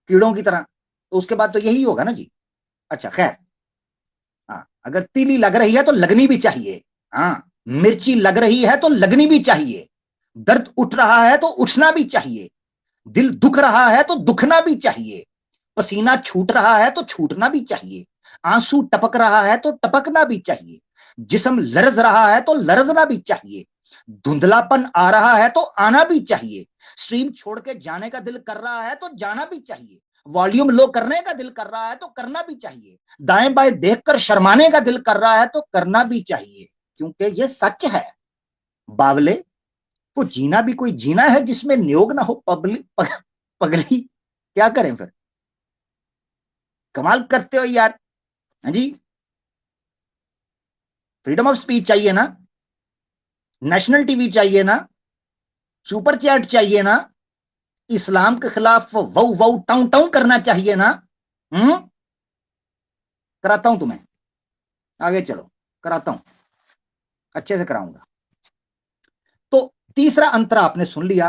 कीड़ों की तरह। तो उसके बाद तो यही होगा ना जी। अच्छा खैर, हाँ, अगर तीली लग रही है तो लगनी भी चाहिए। हाँ, मिर्ची लग रही है तो लगनी भी चाहिए, दर्द उठ रहा है तो उठना भी चाहिए, दिल दुख रहा है तो दुखना भी चाहिए, पसीना छूट रहा है तो छूटना भी चाहिए, आंसू टपक रहा है तो टपकना भी चाहिए, जिस्म लरज रहा है तो लरजना भी चाहिए, धुंधलापन आ रहा है तो आना भी चाहिए, स्ट्रीम छोड़ के जाने का दिल कर रहा है तो जाना भी चाहिए, वॉल्यूम लो करने का दिल कर रहा है तो करना भी चाहिए, दाएं बाएं देखकर शर्माने का दिल कर रहा है तो करना भी चाहिए, क्योंकि ये सच है बावले। वो जीना भी कोई जीना है जिसमें नियोग ना हो। पगली क्या करें फिर, कमाल करते हो यार। हाँ जी, फ्रीडम ऑफ स्पीच चाहिए ना, नेशनल टीवी चाहिए ना, सुपर चैट चाहिए ना, इस्लाम के खिलाफ वऊ वऊ टाउ टाउ करना चाहिए ना। हम्म, कराता हूं तुम्हें, आगे चलो, कराता हूं, अच्छे से कराऊंगा। तो तीसरा अंतर आपने सुन लिया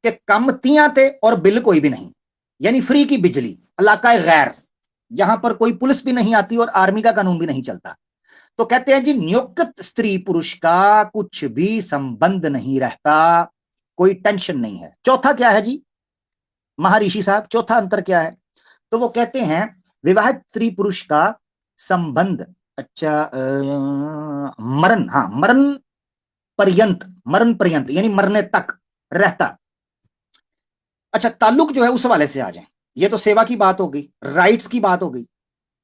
कि कमतियां थे और बिल कोई भी नहीं, यानी फ्री की बिजली, इलाका गैर, जहां पर कोई पुलिस भी नहीं आती और आर्मी का कानून भी नहीं चलता। तो कहते हैं जी नियुक्त स्त्री पुरुष का कुछ भी संबंध नहीं रहता, कोई टेंशन नहीं है। चौथा क्या है जी? महर्षि साहब चौथा अंतर क्या है? तो वो कहते हैं विवाहित स्त्री पुरुष का संबंध, अच्छा मरण, हाँ मरण पर्यंत यानी मरने तक रहता। अच्छा, ताल्लुक जो है उस वाले से आ जाए, ये तो सेवा की बात हो गई, राइट्स की बात हो गई।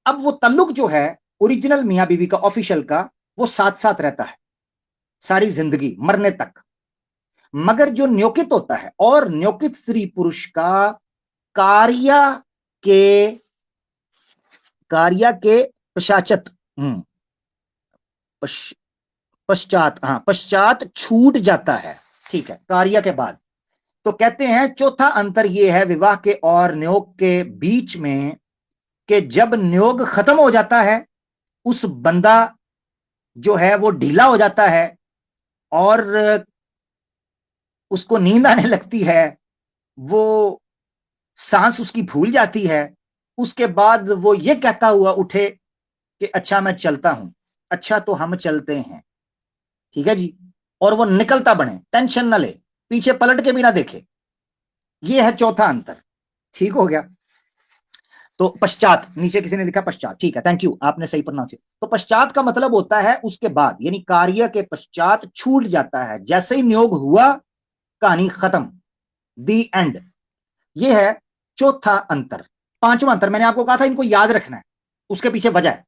अब वो ताल्लुक जो है ओरिजिनल मियां बीवी का, ऑफिशियल का, वो साथ साथ रहता है सारी जिंदगी मरने तक। मगर जो न्योकित होता है, और न्योकित स्त्री पुरुष का कार्य के कार्य के पश्चात, पश, पश्चात, हाँ पश्चात छूट जाता है। ठीक है, कार्य के बाद। तो कहते हैं चौथा अंतर यह है विवाह के और नियोग के बीच में, कि जब नियोग खत्म हो जाता है, उस बंदा जो है वो ढीला हो जाता है और उसको नींद आने लगती है, वो सांस उसकी भूल जाती है। उसके बाद वो ये कहता हुआ उठे कि अच्छा मैं चलता हूं, अच्छा तो हम चलते हैं, ठीक है जी, और वो निकलता बने, टेंशन ना ले, पीछे पलट के भी ना देखे। ये है चौथा अंतर। ठीक हो गया? तो पश्चात, नीचे किसी ने लिखा पश्चात, ठीक है, थैंक यू, आपने सही प्रोनाउंस किया। तो पश्चात का मतलब होता है उसके बाद, यानी कार्य के पश्चात छूट जाता है, जैसे ही नियोग हुआ कहानी खत्म, दी एंड। ये है चौथा अंतर। पांचवा अंतर मैंने आपको कहा था इनको याद रखना है, उसके पीछे वजह है,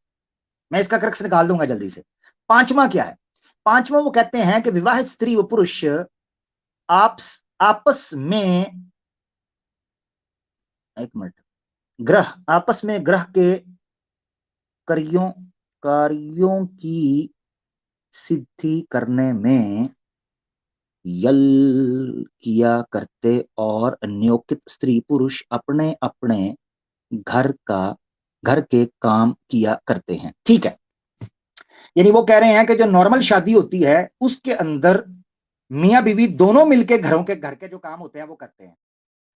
मैं इसका क्रक्स निकाल दूंगा जल्दी से। पांचवा क्या है? पांचवा वो कहते हैं कि विवाहित स्त्री व पुरुष आपस में, एक मिनट, ग्रह आपस में ग्रह के कार्यों कार्यों की सिद्धि करने में यल किया करते, और नियोजित स्त्री पुरुष अपने अपने घर के काम किया करते हैं। ठीक है, यानी वो कह रहे हैं कि जो नॉर्मल शादी होती है उसके अंदर मियां बीवी दोनों मिलके घर के जो काम होते हैं वो करते हैं।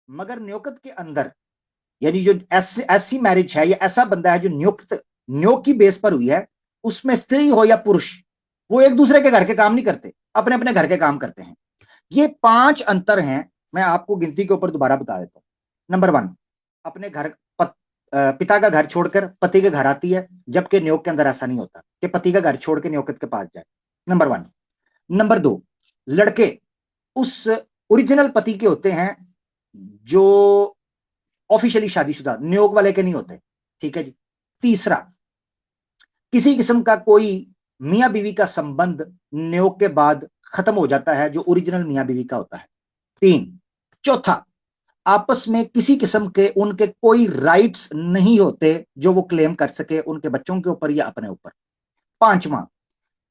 मगर नियोजित के अंदर, यानी जो ऐसी मैरिज है या ऐसा बंदा है जो नियोग की बेस पर हुई है, उसमें स्त्री हो या पुरुष, वो एक दूसरे के घर के काम नहीं करते, अपने अपने घर के काम करते हैं। ये पांच अंतर हैं, मैं आपको गिनती के ऊपर दोबारा बता देता हूं। नंबर वन, अपने घर पिता का घर छोड़कर पति के घर आती है, जबकि नियोग के अंदर ऐसा नहीं होता कि पति का घर छोड़ के नियोजित के पास जाए। Number one. नंबर दो, लड़के उस ओरिजिनल पति के होते हैं जो ऑफिशियली शादीशुदा, नियोग वाले के नहीं होते। ठीक है जी। तीसरा, किसी किस्म का कोई मियां बीवी का संबंध नियोग के बाद खत्म हो जाता है जो ओरिजिनल मियां बीवी का होता है। तीन। चौथा, आपस में किसी किस्म के उनके कोई राइट्स नहीं होते जो वो क्लेम कर सके उनके बच्चों के ऊपर या अपने ऊपर। पांचवा,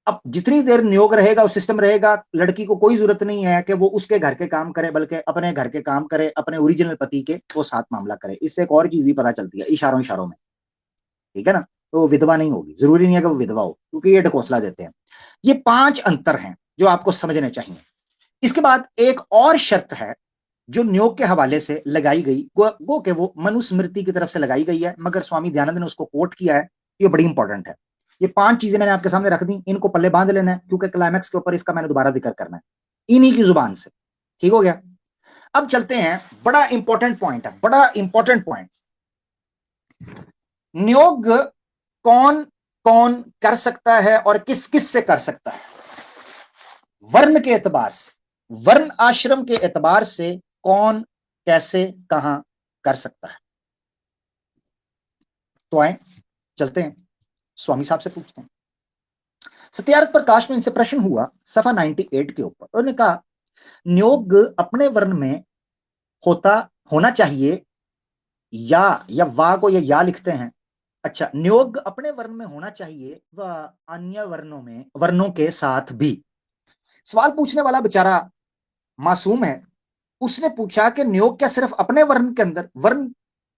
अब जितनी देर नियोग रहेगा, वो सिस्टम रहेगा, लड़की को कोई जरूरत नहीं है कि वो उसके घर के काम करे, बल्कि अपने घर के काम करे, अपने ओरिजिनल पति के वो साथ मामला करे। इससे एक और चीज भी पता चलती है, इशारों इशारों में, ठीक है ना, तो वो विधवा नहीं होगी, जरूरी नहीं है कि वो विधवा हो, क्योंकि ये ढकोसला देते हैं। ये पांच अंतर हैं जो आपको समझने चाहिए। इसके बाद एक और शर्त है जो नियोग के हवाले से लगाई गई, गो के वो मनुस्मृति की तरफ से लगाई गई है, मगर स्वामी दयानंद ने उसको कोट किया है। ये बड़ी इंपॉर्टेंट है। ये पांच चीजें मैंने आपके सामने रख दी, इनको पल्ले बांध लेना है, क्योंकि क्लाइमैक्स के ऊपर इसका मैंने दोबारा जिक्र करना है इन्हीं की जुबान से। ठीक हो गया? अब चलते हैं, बड़ा इंपॉर्टेंट पॉइंट है, बड़ा इंपॉर्टेंट पॉइंट। नियोग कौन कौन कर सकता है और किस किस से कर सकता है? वर्ण के एतबार से, वर्ण आश्रम के एतबार से कौन कैसे कहां कर सकता है? तो आए चलते हैं, स्वामी साहब से पूछते हैं। सत्यार्थ प्रकाश में इनसे प्रश्न हुआ सफा 98 के ऊपर। उन्होंने कहा नियोग अपने वर्ण में होता होना चाहिए, या वा को या लिखते हैं। अच्छा, नियोग अपने वर्ण में होना चाहिए व अन्य वर्णों के साथ भी। सवाल पूछने वाला बेचारा मासूम है, उसने पूछा कि नियोग क्या सिर्फ अपने वर्ण के अंदर, वर्ण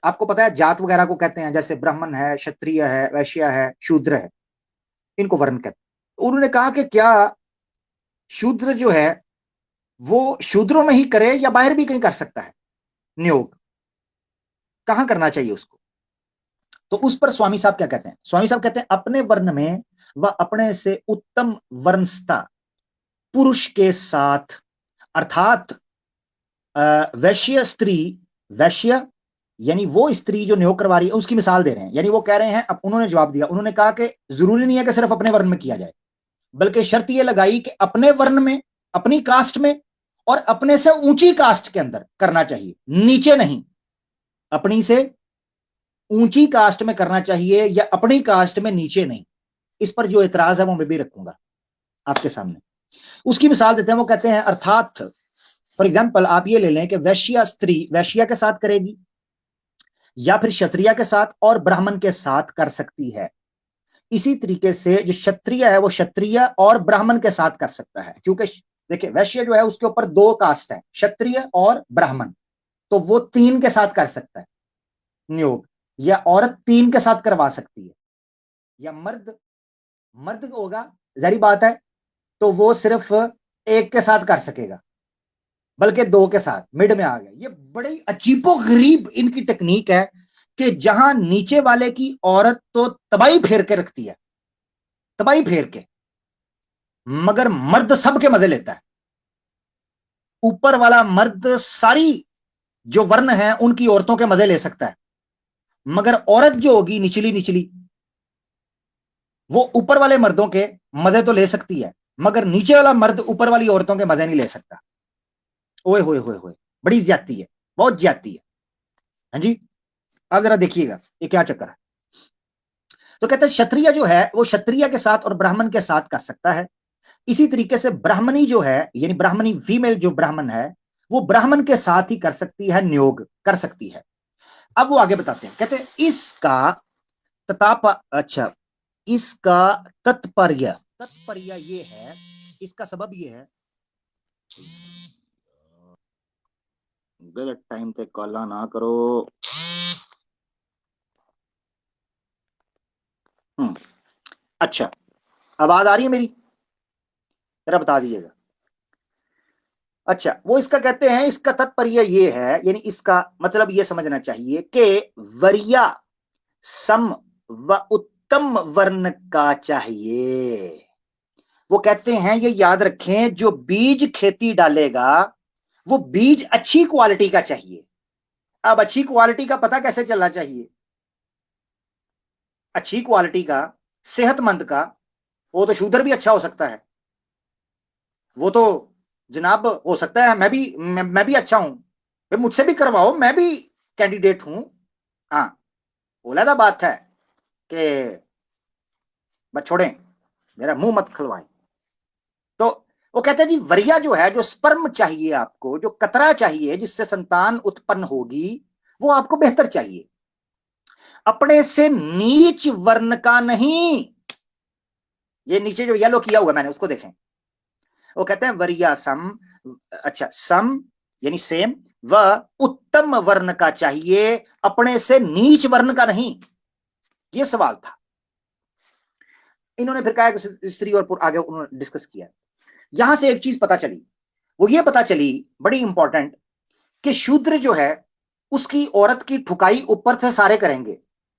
आपको पता है जात वगैरह को कहते हैं, जैसे ब्राह्मण है, क्षत्रिय है, वैश्य है, शूद्र है, इनको वर्ण कहते हैं। उन्होंने कहा कि क्या शूद्र जो है वो शूद्रों में ही करे या बाहर भी कहीं कर सकता है नियोग, कहां करना चाहिए उसको? तो उस पर स्वामी साहब क्या कहते हैं? स्वामी साहब कहते हैं अपने वर्ण में व अपने से उत्तम वर्णस्था पुरुष के साथ, अर्थात वैश्य स्त्री वैश्य यानी वो स्त्री जो नियोग करवा रही है, उसकी मिसाल दे रहे हैं। यानी वो कह रहे हैं, अब उन्होंने जवाब दिया, उन्होंने कहा कि जरूरी नहीं है कि सिर्फ अपने वर्ण में किया जाए, बल्कि शर्त ये लगाई कि अपने वर्ण में, अपनी कास्ट में और अपने से ऊंची कास्ट के अंदर करना चाहिए, नीचे नहीं। अपनी से ऊंची कास्ट में करना चाहिए या अपनी कास्ट में नीचे नहीं। इस पर जो एतराज है वो मैं भी रखूंगा आपके सामने। उसकी मिसाल देते हैं, वो कहते हैं अर्थात फॉर एग्जाम्पल आप ये ले लें कि वैश्या स्त्री वैश्या के साथ करेगी या फिर क्षत्रिय के साथ और ब्राह्मण के साथ कर सकती है। इसी तरीके से जो क्षत्रिय है वो क्षत्रिय और ब्राह्मण के साथ कर सकता है, क्योंकि देखिए वैश्य जो है उसके ऊपर दो कास्ट है, क्षत्रिय और ब्राह्मण, तो वो तीन के साथ कर सकता है नियोग, या औरत तीन के साथ करवा सकती है, या मर्द मर्द होगा जारी बात है तो वो सिर्फ एक के साथ कर सकेगा, बल्कि दो के साथ मिड में आ गया। ये बड़ी अजीबो गरीब इनकी टेक्निक है कि जहां नीचे वाले की औरत तो तबाही फेर के रखती है, तबाही फेर के, मगर मर्द सबके मजे लेता है। ऊपर वाला मर्द सारी जो वर्ण है उनकी औरतों के मजे ले सकता है, मगर औरत जो होगी निचली निचली, वो ऊपर वाले मर्दों के मजे तो ले सकती है, मगर नीचे वाला मर्द ऊपर वाली औरतों के मजे नहीं ले सकता। ओए होए होए होए, बड़ी ज्यादती है, बहुत ज्यादती है। हाँ जी, अब जरा देखिएगा ये क्या चक्कर है। तो कहते हैं क्षत्रिय जो है वो क्षत्रिय के साथ और ब्राह्मण के साथ कर सकता है। इसी तरीके से ब्राह्मणी जो है, यानी ब्राह्मणी फीमेल जो ब्राह्मण है, वो ब्राह्मण के साथ ही कर सकती है, नियोग कर सकती है। अब वो आगे बताते हैं, कहते हैं इसका तताप, अच्छा, इसका तात्पर्य, तात्पर्य ये है, इसका सबब ये है, गलत टाइम पे कॉल ना करो। अच्छा, आवाज आ रही है मेरी, जरा बता दीजिएगा। अच्छा, वो इसका कहते हैं, इसका तात्पर्य ये है, यानी इसका मतलब ये समझना चाहिए कि वरिया सम व उत्तम वर्ण का चाहिए। वो कहते हैं ये याद रखें, जो बीज खेती डालेगा वो बीज अच्छी क्वालिटी का चाहिए। अब अच्छी क्वालिटी का पता कैसे चलना चाहिए? अच्छी क्वालिटी का, सेहतमंद का, वो तो शूद्र भी अच्छा हो सकता है, वो तो जनाब हो सकता है मैं भी अच्छा हूं, भाई मुझसे भी करवाओ, मैं भी कैंडिडेट हूं। हाँ, बोला बात है कि बस छोड़ें, मेरा मुंह मत खुलवाएं। तो वो कहते हैं जी वरिया जो है, जो स्पर्म चाहिए आपको, जो कतरा चाहिए जिससे संतान उत्पन्न होगी, वो आपको बेहतर चाहिए, अपने से नीच वर्ण का नहीं। ये नीचे जो येलो किया हुआ मैंने उसको देखें, वो कहते हैं वरिया सम, अच्छा सम यानी सेम, व उत्तम वर्ण का चाहिए, अपने से नीच वर्ण का नहीं। ये सवाल था। इन्होंने फिर कहा कि स्त्री और आगे उन्होंने डिस्कस किया। यहां से एक चीज पता चली, वो ये पता चली बड़ी इंपॉर्टेंट, कि शूद्र जो है उसकी औरत की ठुकाई ऊपर से सारे करेंगे,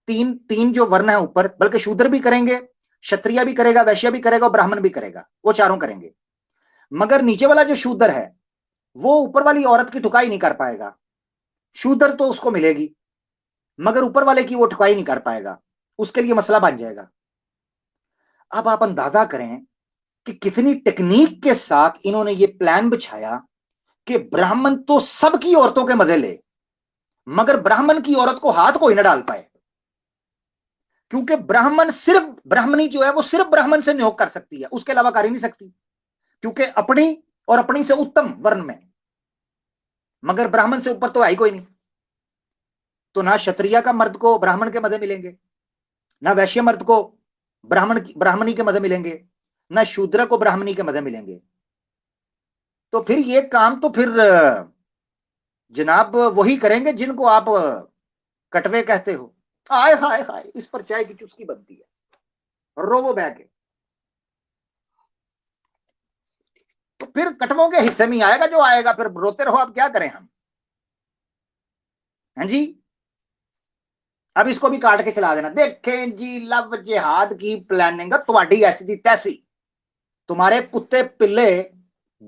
तीन तीन जो वर्ण है ऊपर, बल्कि शूद्र भी करेंगे, क्षत्रिय भी करेगा, वैश्य भी करेगा और ब्राह्मण भी करेगा, वो चारों करेंगे। मगर नीचे वाला जो शूद्र है वो ऊपर वाली औरत की ठुकाई नहीं कर पाएगा। शूद्र तो उसको मिलेगी, मगर ऊपर वाले की वो ठुकाई नहीं कर पाएगा, उसके लिए मसला बन जाएगा। अब आप अंदाजा करें कि कितनी टेक्निक के साथ इन्होंने ये प्लान बिछाया कि ब्राह्मण तो सबकी औरतों के मजे ले, मगर ब्राह्मण की औरत को हाथ कोई ना डाल पाए, क्योंकि ब्राह्मण सिर्फ, ब्राह्मणी जो है वो सिर्फ ब्राह्मण से नियोग कर सकती है, उसके अलावा कर ही नहीं सकती, क्योंकि अपनी और अपनी से उत्तम वर्ण में, मगर ब्राह्मण से ऊपर तो है ही कोई नहीं। तो ना क्षत्रिय का मर्द को ब्राह्मण के मजे मिलेंगे, ना वैश्य मर्द को ब्राह्मणी के मजे मिलेंगे, ना शूद्र को ब्राह्मणी के मजे मिलेंगे। तो फिर ये काम तो फिर जनाब वही करेंगे जिनको आप कटवे कहते हो। हाय हाय हाय, इस पर चाय की चुस्की बनती है, रोवो बह के। तो फिर कटवों के हिस्से में आएगा जो आएगा, फिर रोते रहो, अब क्या करें हम। हाँ जी, अब इसको भी काट के चला देना। देखें जी लव जिहाद की प्लानिंग तुम्हारी ऐसी थी तैसी, तुम्हारे कुत्ते पिल्ले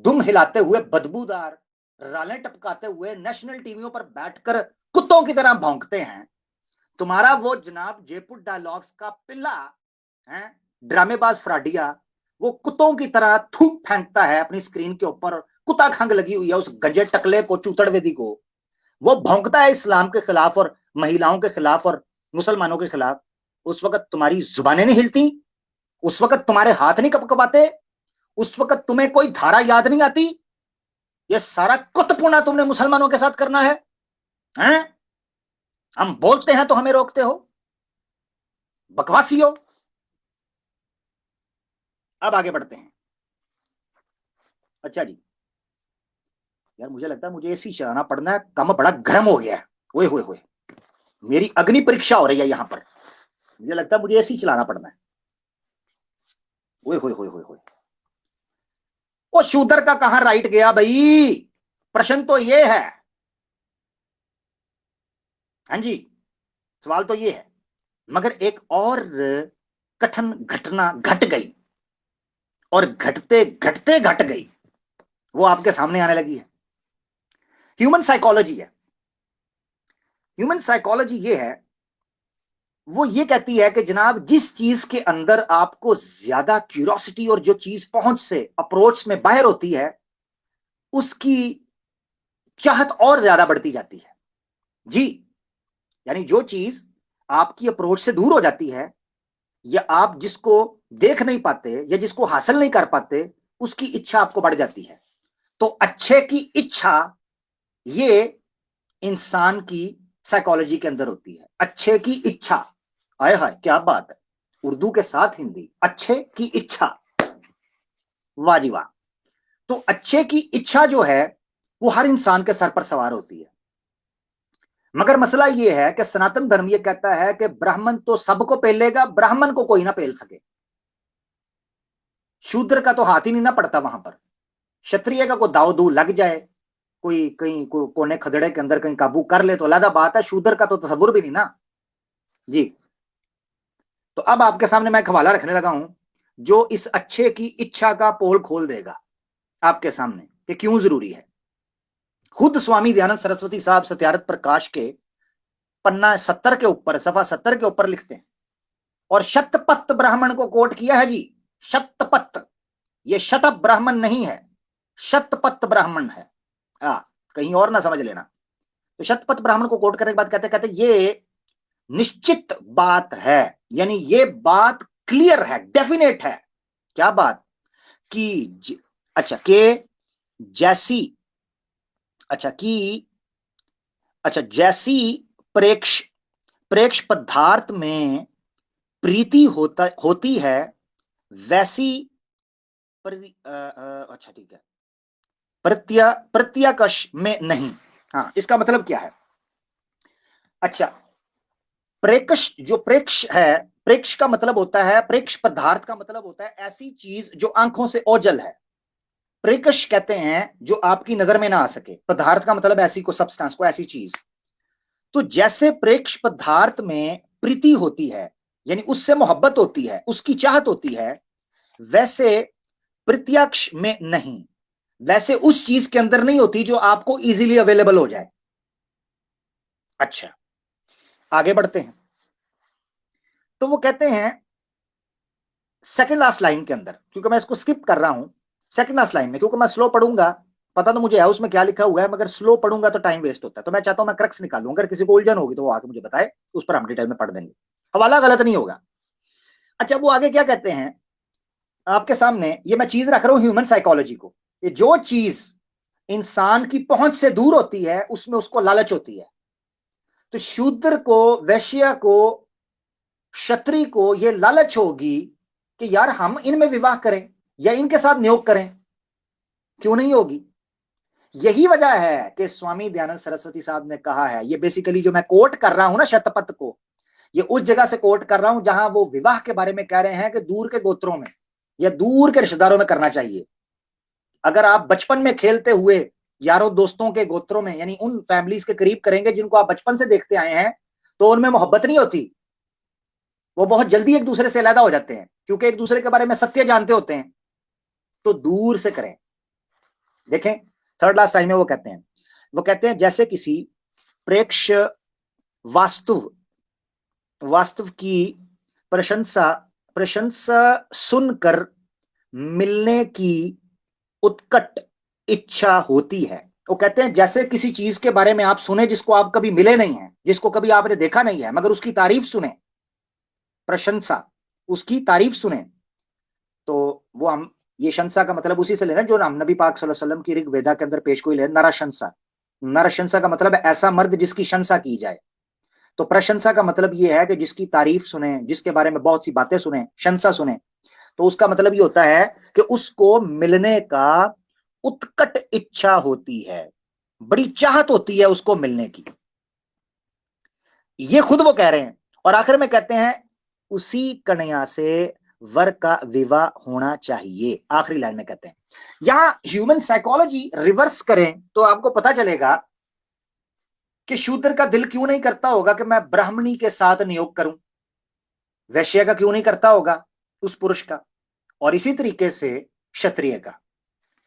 दुम हिलाते हुए बदबूदार रालें टपकाते हुए नेशनल टीवियों पर बैठकर कुत्तों की तरह भौंकते हैं। तुम्हारा वो जनाब जयपुर डायलॉग्स का पिल्ला है, ड्रामेबाज फ्राडिया, वो कुत्तों की तरह थूक फेंकता है अपनी स्क्रीन के ऊपर, कुत्ता खंग लगी हुई है उस गंजे टकले को, चूतड़वेदी को। वो भौंकता है इस्लाम के खिलाफ और महिलाओं के खिलाफ और मुसलमानों के खिलाफ। उस वक्त तुम्हारी जुबानें नहीं हिलती, उस वक्त तुम्हारे हाथ नहीं कपकपाते, उस वक्त तुम्हें कोई धारा याद नहीं आती। ये सारा कुत्तपुना तुमने मुसलमानों के साथ करना है, हैं? हम बोलते हैं तो हमें रोकते हो, बकवासी हो। अब आगे बढ़ते हैं। अच्छा जी, यार मुझे लगता है मुझे एसी चलाना पड़ना है, कम बड़ा गर्म हो गया है। ओए होए होए, मेरी अग्नि परीक्षा हो रही है यहां पर। मुझे लगता है मुझे एसी चलाना पड़ना है। ओए होए होए होए होए, वो शूदर का कहां राइट गया भाई? प्रश्न तो ये है, हाँ जी, सवाल तो ये है। मगर एक और कठिन घटना घट गई, और घटते घटते घट गई, वो आपके सामने आने लगी है। ह्यूमन साइकोलॉजी है। ह्यूमन साइकोलॉजी ये है, वो ये कहती है कि जनाब जिस चीज के अंदर आपको ज्यादा क्यूरोसिटी और जो चीज पहुंच से अप्रोच में बाहर होती है, उसकी चाहत और ज्यादा बढ़ती जाती है जी। यानी जो चीज आपकी अप्रोच से दूर हो जाती है, या आप जिसको देख नहीं पाते या जिसको हासिल नहीं कर पाते, उसकी इच्छा आपको बढ़ जाती है। तो अच्छे की इच्छा ये इंसान की साइकोलॉजी के अंदर होती है। अच्छे की इच्छा, आय हाय क्या बात है, उर्दू के साथ हिंदी, अच्छे की इच्छा, वाह जी वाह। तो अच्छे की इच्छा जो है वो हर इंसान के सर पर सवार होती है। मगर मसला यह है कि सनातन धर्म यह कहता है कि ब्राह्मण तो सबको पेलेगा, ब्राह्मण को कोई ना पेल सके। शूद्र का तो हाथ ही नहीं ना पड़ता वहां पर। क्षत्रिय का कोई दाव दू लग जाए, कोई कहीं कोने खदड़े के अंदर कहीं काबू कर ले तो अलग बात है, शूद्र का तो तस्वुर भी नहीं ना जी। तो अब आपके सामने मैं एक हवाला रखने लगा हूं, जो इस अच्छे की इच्छा का पोल खोल देगा आपके सामने कि क्यों जरूरी है। खुद स्वामी दयानंद सरस्वती साहब सत्यार्थ प्रकाश के पन्ना 70 के ऊपर, सफा 70 के ऊपर लिखते हैं, और शतपथ ब्राह्मण को कोट किया है जी। शतपथ, ये शतप ब्राह्मण नहीं है, शतपथ ब्राह्मण है। कहीं और ना समझ लेना। तो शतपथ ब्राह्मण को कोट करने के बाद कहते कहते ये निश्चित बात है, यानी ये बात क्लियर है, डेफिनेट है। क्या बात? कि अच्छा के जैसी, अच्छा की, अच्छा जैसी प्रेक्ष प्रेक्ष पदार्थ में प्रीति होती है, वैसी अच्छा ठीक है, प्रत्याकश में नहीं। हाँ, इसका मतलब क्या है? अच्छा, प्रेक्ष, जो प्रेक्ष है, प्रेक्ष का मतलब होता है, प्रेक्ष पदार्थ का मतलब होता है ऐसी चीज जो आंखों से ओझल है। प्रेकश कहते हैं जो आपकी नजर में ना आ सके। पदार्थ का मतलब ऐसी को, सब्सटेंस को, ऐसी चीज। तो जैसे प्रेक्ष पदार्थ में प्रीति होती है, यानी उससे मोहब्बत होती है, उसकी चाहत होती है, वैसे प्रत्यक्ष में नहीं, वैसे उस चीज के अंदर नहीं होती जो आपको इजीली अवेलेबल हो जाए। अच्छा, आगे बढ़ते हैं। तो वो कहते हैं सेकंड लास्ट लाइन के अंदर, क्योंकि मैं इसको स्किप कर रहा हूं सेकंड लास्ट लाइन में, क्योंकि मैं स्लो पढ़ूंगा, पता तो मुझे है उसमें क्या लिखा हुआ है, मगर स्लो पढ़ूंगा तो टाइम वेस्ट होता है। तो मैं चाहता हूं मैं क्रक्स निकालूं, अगर किसी को उलझन होगी तो वो आके मुझे बताए, उस पर हम डिटेल में पढ़ देंगे, हवाला गलत नहीं होगा। अच्छा, वो आगे क्या कहते हैं आपके सामने, ये मैं चीज रख रहा हूं ह्यूमन साइकोलॉजी को। ये जो चीज इंसान की पहुंच से दूर होती है उसमें उसको लालच होती है। तो शूद्र को, वैश्य को, क्षत्रिय को ये लालच होगी कि यार हम इनमें विवाह करें या इनके साथ नियोग करें, क्यों नहीं होगी? यही वजह है कि स्वामी दयानंद सरस्वती साहब ने कहा है, ये बेसिकली जो मैं कोट कर रहा हूं ना शतपथ को, ये उस जगह से कोट कर रहा हूं जहां वो विवाह के बारे में कह रहे हैं कि दूर के गोत्रों में या दूर के रिश्तेदारों में करना चाहिए। अगर आप बचपन में खेलते हुए यारों दोस्तों के गोत्रों में, यानी उन फैमिलीज के करीब करेंगे जिनको आप बचपन से देखते आए हैं, तो उनमें मोहब्बत नहीं होती। वो बहुत जल्दी एक दूसरे से अलग हो जाते हैं, क्योंकि एक दूसरे के बारे में सत्य जानते होते हैं। तो दूर से करें। देखें, थर्ड लास्ट लाइन में वो कहते हैं जैसे किसी प्रेक्ष वास्तव की प्रशंसा प्रशंसा सुनकर मिलने की उत्कट इच्छा होती है। वो कहते हैं जैसे किसी चीज के बारे में आप सुने जिसको आप कभी मिले नहीं है, जिसको कभी आपने देखा नहीं है, मगर उसकी तारीफ सुने, प्रशंसा, उसकी तारीफ सुने, तो वो हम ये शंसा का मतलब उसी से लेना जो हम नबी पाक सल्लल्लाहु अलैहि वसल्लम की ऋग्वेदा के अंदर पेश कोई ले, नरशंसा। नरशंसा का मतलब है ऐसा मर्द जिसकी शंसा की जाए। तो प्रशंसा का मतलब यह है कि जिसकी तारीफ सुने, जिसके बारे में बहुत सी बातें सुने, शंसा सुने, तो उसका मतलब ये होता है कि उसको मिलने का उत्कट इच्छा होती है, बड़ी चाहत होती है उसको मिलने की। ये खुद वो कह रहे हैं। और आखिर में कहते हैं उसी कन्या से वर का विवाह होना चाहिए। आखिरी लाइन में कहते हैं, यहां ह्यूमन साइकोलॉजी रिवर्स करें तो आपको पता चलेगा कि शूद्र का दिल क्यों नहीं करता होगा कि मैं ब्राह्मणी के साथ नियोग करूं, वैश्य का क्यों नहीं करता होगा उस पुरुष का, और इसी तरीके से क्षत्रिय का।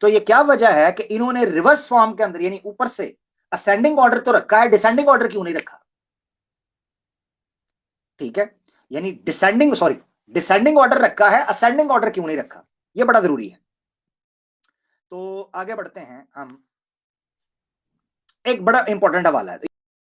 तो ये क्या वजह है कि इन्होंने रिवर्स फॉर्म के अंदर यानी ऊपर से असेंडिंग ऑर्डर तो रखा है, डिसेंडिंग ऑर्डर क्यों नहीं रखा? ठीक है, यानी डिसेंडिंग ऑर्डर रखा है, असेंडिंग ऑर्डर क्यों नहीं रखा, यह बड़ा जरूरी है। तो आगे बढ़ते हैं हम, एक बड़ा इंपॉर्टेंट हवाला है।